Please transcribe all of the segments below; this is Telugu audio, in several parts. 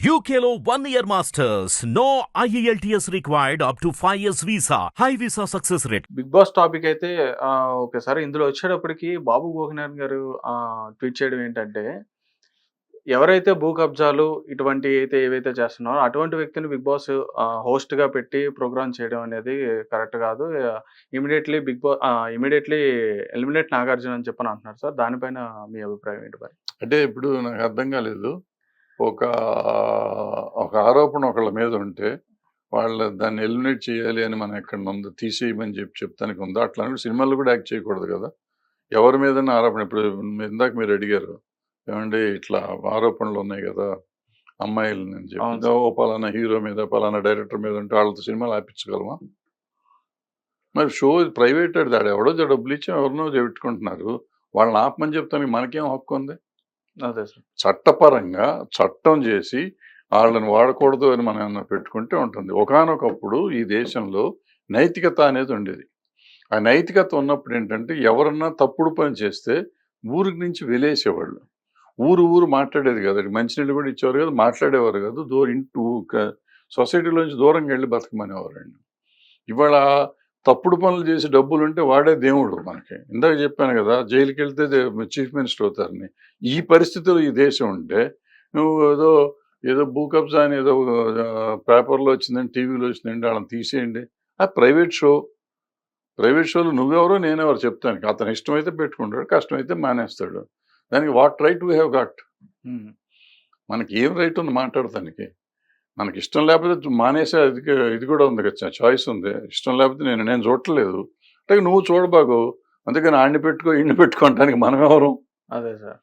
UKLO 1 year masters. No IELTS required up to 5 years visa. High visa success rate. Bigg Boss topic అయితే ఓకే సార్. ఇందులో వచ్చేటప్పటికి బాబు గోగినాథ్ గారు ట్వీట్ చేయడం ఏంటంటే, ఎవరైతే భూ కబ్జాలు ఇటువంటివి అయితే ఏవైతే చేస్తున్నారో అటువంటి వ్యక్తిని బిగ్ బాస్ హోస్ట్‌గా పెట్టి ప్రోగ్రామ్ చేయడం అనేది కరెక్ట్ కాదు. ఇమ్మీడియేట్‌లీ ఎలిమినేట్ నాగార్జున అని చెప్పని అంటున్నారు సార్. దానిపైన మీ అభిప్రాయం ఏంటి మరి? అంటే ఇప్పుడు నాకు అర్థం కాలేదు. ఒక ఒక ఆరోపణ ఒకళ్ళ మీద ఉంటే దాన్ని ఎలిమినేట్ చేయాలి అని మనం ఎక్కడ ఉందో తీసేయమని చెప్తానికి ఉందో అట్లా సినిమాల్లో కూడా యాక్ట్ చేయకూడదు కదా. ఎవరి మీద ఆరోపణ ఇప్పుడు ఇందాక మీరు అడిగారు ఏమంటే ఇట్లా ఆరోపణలు ఉన్నాయి కదా అమ్మాయిలు అని చెప్పి ఓ పలానా హీరో మీద పలానా డైరెక్టర్ మీద ఉంటే వాళ్ళతో సినిమాలు ఆపించగలమా? మరి షో ప్రైవేట్ అది ఎవడో డబ్బులు ఇచ్చి ఎవరినో పెట్టుకుంటున్నారు. వాళ్ళని ఆపమని చెప్తానికి మనకేం హక్కు ఉంది? అదే సార్. చట్టపరంగా చట్టం చేసి వాళ్ళని వాడకూడదు అని మనం ఏమన్నా పెట్టుకుంటే ఉంటుంది. ఒకానొకప్పుడు ఈ దేశంలో నైతికత అనేది ఉండేది. ఆ నైతికత ఉన్నప్పుడు ఏంటంటే ఎవరన్నా తప్పుడు పని చేస్తే ఊరికి నుంచి వెలేసేవాళ్ళు. ఊరు మాట్లాడేది కదా. మంచినీళ్ళు కూడా ఇచ్చేవారు కదా, మాట్లాడేవారు కాదు. సొసైటీలోంచి దూరంగా వెళ్ళి బతకమనేవారండి. ఇవాళ తప్పుడు పనులు చేసి డబ్బులు ఉంటే వాడే దేవుడు మనకి. ఇందాక చెప్పాను కదా, జైలుకి వెళ్తే చీఫ్ మినిస్టర్ అవుతారని. ఈ పరిస్థితిలో ఈ దేశం ఉంటే నువ్వు ఏదో భూ కబ్జా అని ఏదో పేపర్లో వచ్చిందని టీవీలో వచ్చిందండి వాళ్ళని తీసేయండి. ఆ ప్రైవేట్ షోలు నువ్వెవరో నేనెవరో చెప్తాను. అతను ఇష్టమైతే పెట్టుకుంటాడు, కష్టమైతే మానేస్తాడు. దానికి what right we have got? మనకి ఏం రైట్ ఉంది మాట్లాడటానికి? మనకి ఇష్టం లేకపోతే మానేసే ఇది కూడా ఉంది కదా, చాయిస్ ఉంది. ఇష్టం లేకపోతే నేను చూడట్లేదు అంటే నువ్వు చూడబాకు. అందుకని ఆడిని పెట్టుకో ఇన్ని పెట్టుకోవటానికి మనం ఎవరు? అదే సార్.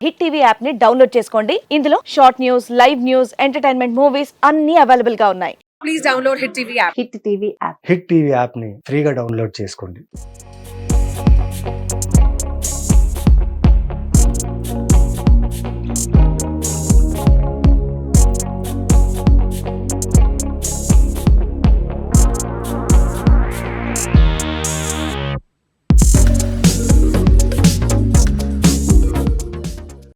హిట్ టీవీ యాప్ ని డౌన్లోడ్ చేసుకోండి. ఇందులో short news, live news, entertainment movies అన్ని అవైలబుల్ గా ఉన్నాయి. Please download Hit TV app. Hit TV app. Hit TV యాప్ని ఫ్రీగా డౌన్లోడ్ చేసుకోండి.